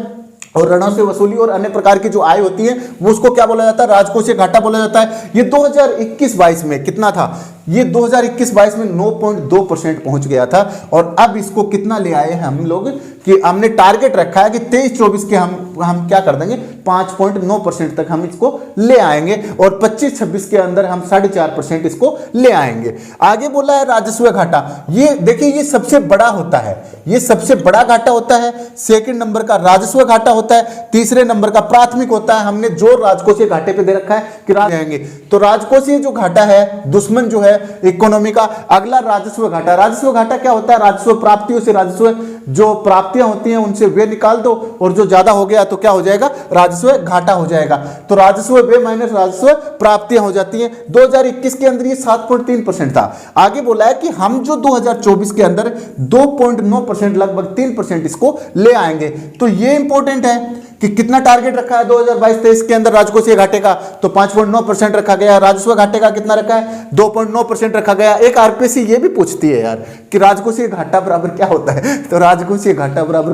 और ऋणों से वसूली और अन्य प्रकार की जो आय होती है वो उसको क्या बोला जाता है, राजकोषीय घाटा बोला जाता है। ये 2021-22 में कितना था, ये 2021-22 में 9.2% पहुंच गया था। और अब इसको कितना ले आए हैं हम लोग, कि हमने टारगेट रखा है कि 23-24 के हम क्या कर देंगे, 5.9% तक हम इसको ले आएंगे और 25-26 के अंदर हम 4.5% इसको ले आएंगे। आगे बोला है राजस्व घाटा, ये देखिए ये सबसे बड़ा होता है, ये सबसे बड़ा घाटा होता है। सेकंड नंबर का राजस्व घाटा होता है, तीसरे नंबर का प्राथमिक होता है। हमने जोर राजकोषीय घाटे पे दे रखा है कि आएंगे, तो राजकोषीय जो घाटा है, दुश्मन जो है इकोनॉमी का। अगला राजस्व घाटा, राजस्व घाटा क्या होता है, राजस्व प्राप्तियों से, राजस्व जो प्राप्तियां होती हैं उनसे व्यय निकाल दो और जो ज्यादा हो गया तो क्या हो जाएगा, राजस्व घाटा हो जाएगा। तो राजस्व व्यय माइनस राजस्व प्राप्तियां हो जाती हैं। 2021 के अंदर ये 7.3% था। आगे बोला है कि हम जो 2024 के अंदर 2.9% लगभग 3% इसको ले आएंगे। तो ये इंपॉर्टेंट है कि कितना टारगेट रखा है 2022-23 के अंदर राजकोषीय घाटे का, तो 5.9% रखा गया। राजस्व घाटे का कितना रखा है, 2.9% रखा गया। एक आरपीएससी ये भी पूछती है यार कि राजकोषीय घाटा बराबर क्या होता है, तो राजकोषीय घाटा बराबर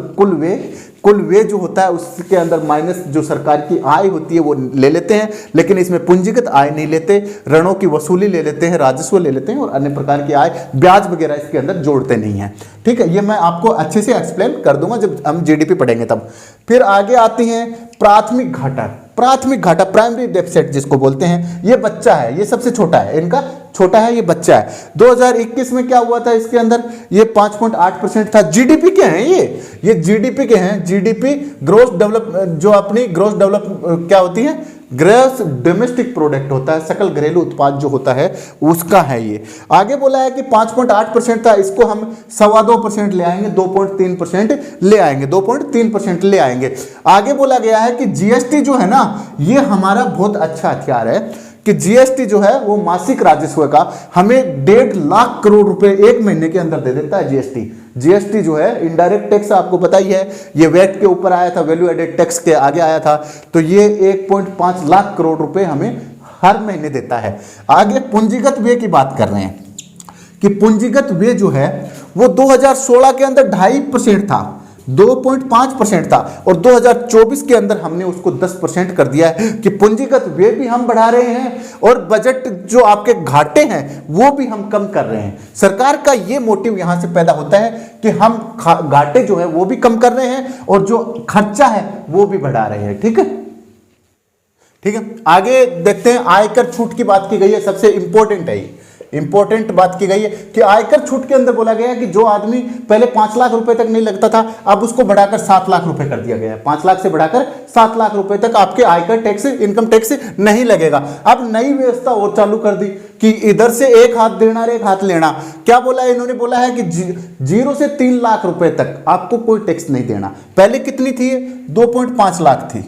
कुल व्यय जो होता है उसके अंदर माइनस जो सरकार की आय होती है वो ले लेते हैं, लेकिन इसमें पूंजीगत आय नहीं लेते, ऋणों की वसूली ले लेते हैं, राजस्व ले लेते हैं और अन्य प्रकार की आय, ब्याज वगैरह इसके अंदर जोड़ते नहीं हैं। ठीक है, ये मैं आपको अच्छे से एक्सप्लेन कर दूंगा जब हम जीडीपी पढ़ेंगे तब। फिर आगे आती हैं प्राथमिक घाटा। प्राथमिक घाटा, प्राइमरी डेफिसिट जिसको बोलते हैं, ये बच्चा है, ये सबसे छोटा है, इनका छोटा है, ये बच्चा है। 2021 में क्या हुआ था इसके अंदर, ये 5.8% था। जीडीपी के हैं ये जीडीपी के हैं। जीडीपी ग्रोस डेवलप, जो अपनी ग्रोस डेवलप क्या होती है, ग्रॉस डोमेस्टिक प्रोडक्ट होता है, सकल घरेलू उत्पाद जो होता है उसका है ये। आगे बोला है कि 5.8% था, इसको हम 2.25% ले आएंगे, 2.3% ले आएंगे, 2.3% ले आएंगे। आगे बोला गया है कि जीएसटी जो है ना, ये हमारा बहुत अच्छा हथियार है कि जीएसटी जो है वो मासिक राजस्व का हमें 1.5 लाख करोड़ रुपए एक महीने के अंदर दे देता है। जीएसटी जो है इनडायरेक्ट टैक्स, आपको पता ही है, ये वैट के ऊपर आया था, वैल्यू एडेड टैक्स के आगे आया था, तो ये 1.5 लाख करोड़ रुपए हमें हर महीने देता है। आगे पूंजीगत व्यय की बात कर रहे हैं कि पूंजीगत व्यय जो है वो 2016 के अंदर 2.5% था, 2.5% था, और 2024 के अंदर हमने उसको 10% कर दिया है कि पूंजीगत व्यय भी हम बढ़ा रहे हैं और बजट जो आपके घाटे हैं वो भी हम कम कर रहे हैं। सरकार का ये मोटिव यहां से पैदा होता है कि हम घाटे जो है वो भी कम कर रहे हैं और जो खर्चा है वो भी बढ़ा रहे हैं। ठीक है, आगे देखते हैं। आयकर छूट की बात की गई है, सबसे इंपॉर्टेंट है, इंपॉर्टेंट बात की गई है कि आयकर छूट के अंदर बोला गया है कि जो आदमी पहले 5 लाख रुपए तक नहीं लगता था, अब उसको बढ़ाकर 7 लाख रुपए कर दिया गया है। 5 लाख से बढ़ाकर 7 लाख रुपए तक आपके आयकर टैक्स, इनकम टैक्स नहीं लगेगा। अब नई व्यवस्था और चालू कर दी कि इधर से एक हाथ देना और एक हाथ लेना। क्या बोला है इन्होंने, बोला है कि 0 से 3 लाख रुपए तक आपको कोई टैक्स नहीं देना। पहले कितनी थी, 2.5 लाख थी,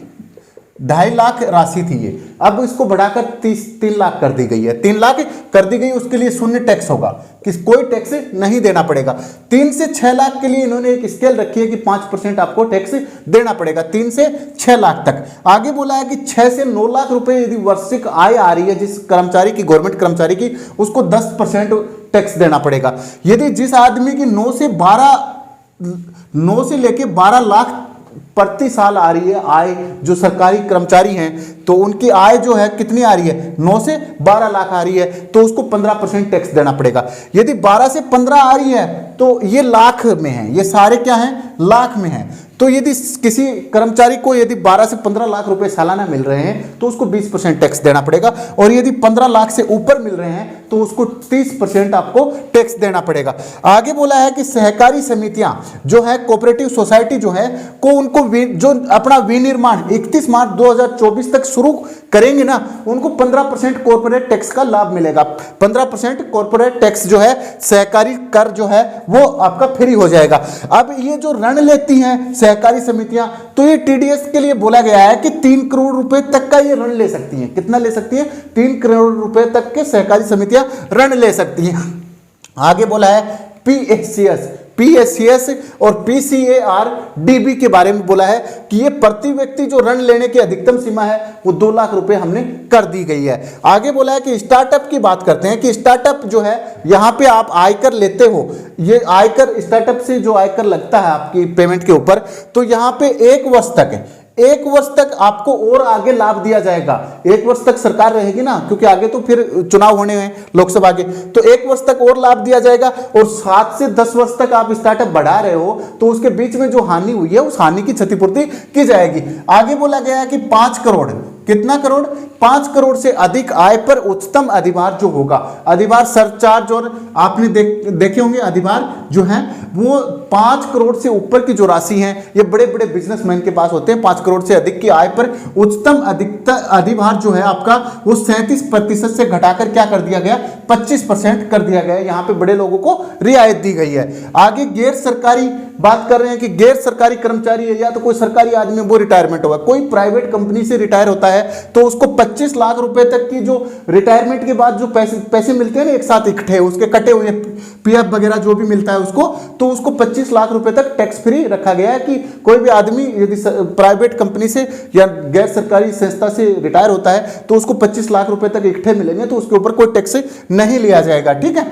2.5 लाख राशि थी ये, अब इसको बढ़ाकर 3 लाख कर दी गई है। 3 लाख कर दी गई, उसके लिए शून्य टैक्स होगा, कि कोई टैक्स नहीं देना पड़ेगा। 3 से 6 लाख के लिए इन्होंने एक स्केल रखी है कि 5% आपको टैक्स देना पड़ेगा, 3 से 6 लाख तक। आगे बोला है कि 6 से 9 लाख रुपए यदि वार्षिक आय आ रही है जिस कर्मचारी की, गवर्नमेंट कर्मचारी की, उसको 10% टैक्स देना पड़ेगा। यदि जिस आदमी की 9 से लेके 12 लाख प्रति साल आ रही है आय, जो सरकारी कर्मचारी हैं, तो उनकी आय जो है कितनी आ रही है, 9 से 12 लाख आ रही है, तो उसको 15% टैक्स देना पड़ेगा। यदि 12 से 15 आ रही है तो ये लाख में है, ये सारे क्या हैं, लाख में हैं। तो यदि किसी कर्मचारी को यदि 12 से 15 लाख रुपए सालाना मिल रहे हैं तो उसको 20% टैक्स देना पड़ेगा, और यदि 15 लाख से ऊपर मिल रहे हैं तो उसको 30% आपको टैक्स देना पड़ेगा। आगे बोला है कि सहकारी समितियां जो है, कोऑपरेटिव सोसाइटी जो है, को उनको जो अपना विनिर्माण 31 मार्च 2024 तक शुरू करेंगे ना, उनको 15% कॉर्पोरेट टैक्स का लाभ मिलेगा। 15% कॉर्पोरेट टैक्स जो है, सहकारी कर जो है वो आपका फ्री हो जाएगा। अब ये जो ऋण लेती हैं सहकारी समितियां, तो ये टीडीएस के लिए बोला गया है कि 3 करोड़ रुपए तक का ये ऋण ले सकती हैं। कितना ले सकती हैं, 3 करोड़ रुपए तक के सहकारी समितियां ऋण ले सकती हैं। आगे बोला है पीएससीएस और पीसीएआरडीबी के बारे में बोला है कि ये प्रति व्यक्ति जो ऋण लेने की अधिकतम सीमा है वो 2 लाख रुपए हमने कर दी गई है। आगे बोला है कि स्टार्टअप की बात करते हैं कि स्टार्टअप जो है, यहाँ पे आप आयकर लेते हो, ये आयकर स्टार्टअप से जो आयकर लगता है आपकी पेमेंट के ऊपर, तो यहाँ पे 1 वर्ष तक है, 1 वर्ष तक आपको और आगे लाभ दिया जाएगा। 1 वर्ष तक सरकार रहेगी ना, क्योंकि आगे तो फिर चुनाव होने हैं लोकसभा के, तो 1 वर्ष तक और लाभ दिया जाएगा। और 7 से 10 वर्ष तक आप स्टार्टअप बढ़ा रहे हो तो उसके बीच में जो हानि हुई है उस हानि की क्षतिपूर्ति की जाएगी। आगे बोला गया है कि 5 करोड़, कितना करोड़, 5 करोड़ से अधिक आय पर उच्चतम अधिभार जो होगा, अधिभार सरचार्ज, और आपने देखे होंगे अधिभार जो है वो 5 करोड़ से ऊपर की जो राशि है, ये बड़े बड़े बिजनेसमैन के पास होते हैं। 5 करोड़ से अधिक की आय पर उच्चतम अधिभार जो है आपका वो 37% से घटाकर क्या कर दिया गया, 25% कर दिया गया। यहाँ पे बड़े लोगों को रियायत दी गई है। आगे गैर सरकारी बात कर रहे हैं कि गैर सरकारी कर्मचारी है, या तो कोई सरकारी आदमी वो रिटायरमेंट होगा, कोई प्राइवेट कंपनी से रिटायर होता है तो उसको 25 लाख रुपए तक की जो रिटायरमेंट के बाद जो पैसे मिलते हैं ना एक साथ इकट्ठे, उसके कटे हुए पीएफ वगैरह जो भी मिलता है उसको, तो उसको 25 लाख रुपए तक टैक्स फ्री रखा गया है कि कोई भी आदमी यदि प्राइवेट कंपनी से या गैर सरकारी संस्था से रिटायर होता है तो उसको 25 लाख रुपए तक इकट्ठे मिलेंगे, तो उसके ऊपर कोई टैक्स नहीं लिया जाएगा। ठीक है,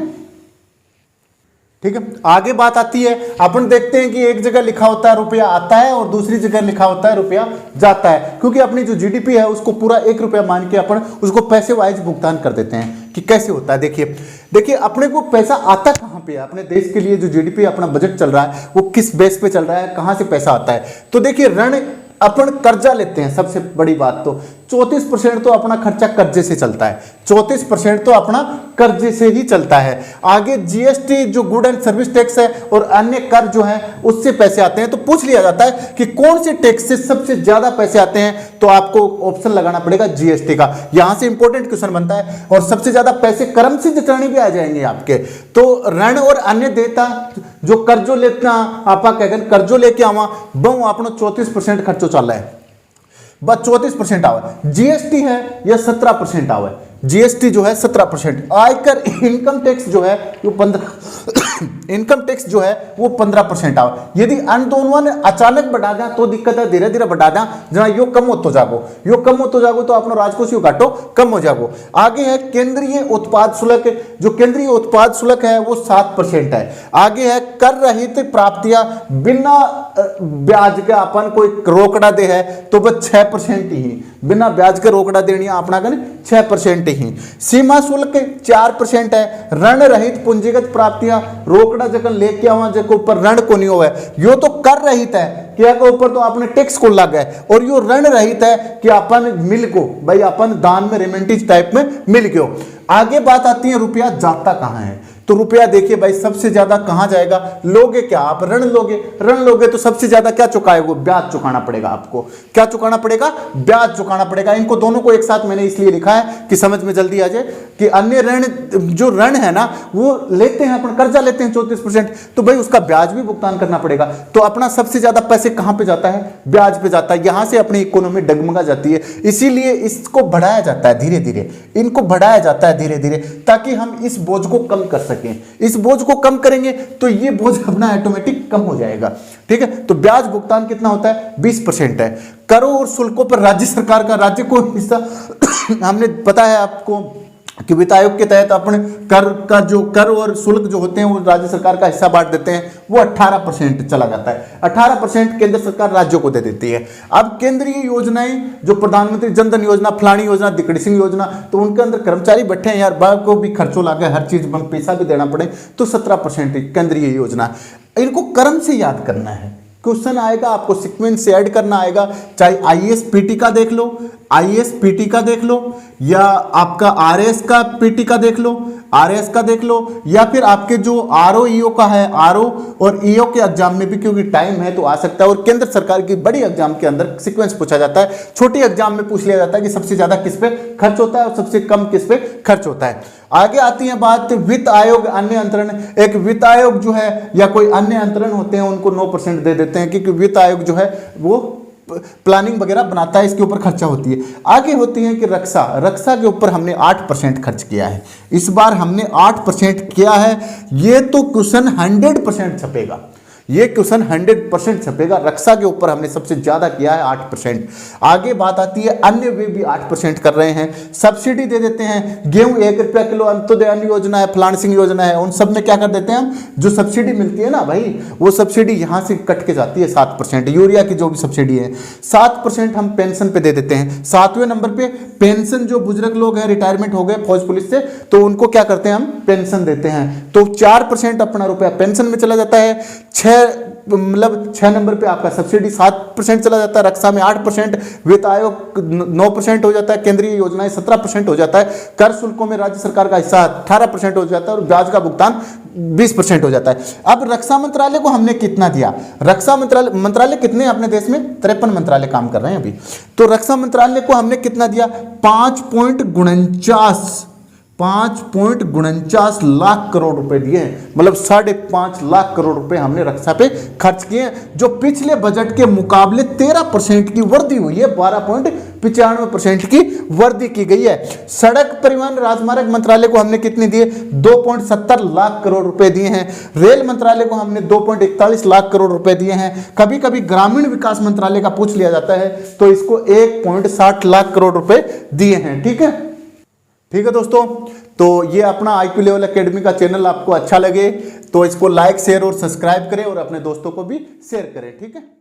ठीक है। आगे बात आती है, अपन देखते हैं कि एक जगह लिखा होता है रुपया आता है और दूसरी जगह लिखा होता है रुपया जाता है, क्योंकि अपनी जो जीडीपी है उसको पूरा 1 रुपया मान के अपन उसको पैसे वाइज भुगतान कर देते हैं कि कैसे होता है। देखिए अपने को पैसा आता कहाँ पे है, अपने देश के लिए जो जीडीपी अपना बजट चल रहा है वो किस बेस पे चल रहा है, कहाँ से पैसा आता है। तो देखिए ऋण अपन कर्जा लेते हैं, सबसे बड़ी बात तो 34% तो अपना खर्चा कर्जे से चलता है, 34% तो अपना कर्जे से ही चलता है। आगे जीएसटी जो गुड एंड सर्विस टैक्स है और अन्य कर जो है उससे पैसे आते हैं। तो पूछ लिया जाता है कि कौन से टैक्स से सबसे ज्यादा पैसे आते हैं, तो आपको ऑप्शन लगाना पड़ेगा जीएसटी का। यहां से इंपॉर्टेंट क्वेश्चन बनता है और सबसे ज्यादा पैसे करंसी जटाने भी आ जाएंगे आपके। तो ऋण और अन्य देता जो कर्जो लेता आप कहकर कर्जो लेके आवा बहु अपना 34% खर्चो चल रहा है, बस 34% आवे। जीएसटी है यह 17% आवे, जीएसटी जो है 17%। आयकर इनकम टैक्स जो है वो 15 इनकम टैक्स जो है वो 15% आवे। यदि अन दोनों ने अचानक बढ़ा दिया तो दिक्कत है, धीरे धीरे बढ़ा दिया जहां यो कम होतो जागो तो अपनो राजकोषीय घाटो कम हो जागो। आगे है केंद्रीय उत्पाद शुल्क, जो केंद्रीय उत्पाद शुल्क है वो 7% है। आगे है कर रहित प्राप्तियां बिना ब्याज के अपन कोई रोकड़ा दे है तो बस 6% ही, बिना ब्याज के रोकड़ा देनी अपना कन 6% ही। सीमा शुल्क 4% है। ऋण रहित पूंजीगत प्राप्तियां रोकड़ा जगह लेके आवा जगह ऊपर ऋण को नहीं होवे, यो तो कर रहित है क्या के ऊपर तो आपने टैक्स को लग गए, और यो ऋण रहित है कि अपन मिल को भाई अपन दान में रेमेंटेज टाइप में मिल गयो। आगे बात आती है रुपया जाता कहां है। तो रुपया देखिए भाई सबसे ज्यादा कहां जाएगा, लोगे क्या आप ऋण लोगे तो सबसे ज्यादा क्या चुकाएगा, ब्याज चुकाना पड़ेगा आपको। क्या चुकाना पड़ेगा, ब्याज चुकाना पड़ेगा। इनको दोनों को एक साथ मैंने इसलिए लिखा है कि समझ में जल्दी आ जाए कि अन्य ऋण जो ऋण है ना वो लेते हैं अपन कर्जा लेते हैं 34%, तो भाई उसका ब्याज भी भुगतान करना पड़ेगा। तो अपना सबसे ज्यादा पैसे कहां पे जाता है, ब्याज पे जाता है। यहां से अपनी इकोनॉमी डगमगा जाती है, इसीलिए इसको बढ़ाया जाता है धीरे धीरे, इनको बढ़ाया जाता है धीरे धीरे ताकि हम इस बोझ को कम कर सकें। इस बोझ को कम करेंगे तो ये बोझ अपना ऑटोमेटिक कम हो जाएगा। ठीक है, तो ब्याज भुगतान कितना होता है, 20% है। करों और शुल्कों पर राज्य सरकार का राज्य को हिस्सा हमने पता है आपको कि वित्त आयोग के तहत अपने कर का जो कर और शुल्क जो होते हैं वो राज्य सरकार का हिस्सा बांट देते हैं, वो 18% चला जाता है। 18% केंद्र सरकार राज्यों को दे देती है। अब केंद्रीय योजनाएं जो प्रधानमंत्री जन धन योजना, फलानी योजना, दिकड़ी सिंह योजना, तो उनके अंदर कर्मचारी बैठे हैं यार, बाग को भी खर्चों लागे, हर चीज में पैसा भी देना पड़े, तो 17% केंद्रीय योजना। इनको क्रम से याद करना है, क्वेश्चन आएगा आपको सीक्वेंस से ऐड करना आएगा, चाहे आईएएस पीटी का देख लो, आईएएस पीटी का देख लो, या आपका आरएस का पीटी का देख लो, आरएस का देख लो, या फिर आपके जो आरओ ईओ का है, आरओ और ईओ के एग्जाम में भी क्योंकि टाइम है तो आ सकता है। और केंद्र सरकार की बड़ी एग्जाम के अंदर सीक्वेंस पूछा जाता है, छोटी एग्जाम में पूछ लिया जाता है कि सबसे ज्यादा किस पे खर्च होता है और सबसे कम किस पे खर्च होता है। आगे आती है बात वित्त आयोग अन्य अंतरण। एक वित्त आयोग जो है या कोई अन्य अंतरण होते हैं उनको 9% दे देते हैं, क्योंकि वित्त आयोग जो है वो प्लानिंग वगैरह बनाता है, इसके ऊपर खर्चा होती है। आगे होती है कि रक्षा के ऊपर हमने 8% खर्च किया है, इस बार हमने 8% किया है। ये तो क्वेश्चन 100% छपेगा, ये क्वेश्चन 100% छपेगा। रक्षा के ऊपर हमने सबसे ज्यादा किया है 8%। आगे बात आती है अन्य वे भी 8% कर रहे हैं। सब्सिडी दे देते हैं, गेहूं 1 रुपया किलो, अंत्योदय अन्न योजना है, फलान सिंह योजना है, उन सब में क्या कर देते हैं हम, जो सब्सिडी मिलती है ना भाई, वो सब्सिडी यहां से कट के जाती है 7%। यूरिया की जो भी सब्सिडी है 7% हम पेंशन पे दे देते हैं। 7वें नंबर पे पेंशन, जो बुजुर्ग लोग हैं रिटायरमेंट हो गए फौज पुलिस से, तो उनको क्या करते हैं हम, पेंशन देते हैं। तो 4% अपना रुपया पेंशन में चला जाता है। 6 नंबर पे आपका सब्सिडी 7% चला जाता है, रक्षा में 8%, वित्त आयोग 9% हो जाता है, केंद्रीय योजनाएं 17% हो जाता है, कर शुल्कों में राज्य सरकार का हिस्सा 18% हो जाता है और ब्याज का भुगतान 20% हो जाता है। अब रक्षा मंत्रालय को हमने कितना दिया, रक्षा मंत्रालय कितने अपने देश में 53 मंत्रालय काम कर रहे हैं अभी, तो रक्षा मंत्रालय को हमने कितना दिया, 5.49 लाख करोड़ रुपए दिए हैं, मतलब 5.5 लाख करोड़ रुपए हमने रक्षा पे खर्च किए, जो पिछले बजट के मुकाबले 13% की वृद्धि हुई है, 12.95% की वृद्धि की गई है। सड़क परिवहन राजमार्ग मंत्रालय को हमने कितने दिए, 2.70 लाख करोड़ रुपए दिए हैं। रेल मंत्रालय को हमने 2.41 लाख करोड़ रुपए दिए हैं। कभी कभी ग्रामीण विकास मंत्रालय का पूछ लिया जाता है तो इसको 1.60 लाख करोड़ रुपए दिए हैं। ठीक है दोस्तों, तो ये अपना IQ लेवल एकेडमी का चैनल आपको अच्छा लगे तो इसको लाइक शेयर और सब्सक्राइब करें और अपने दोस्तों को भी शेयर करें, ठीक है।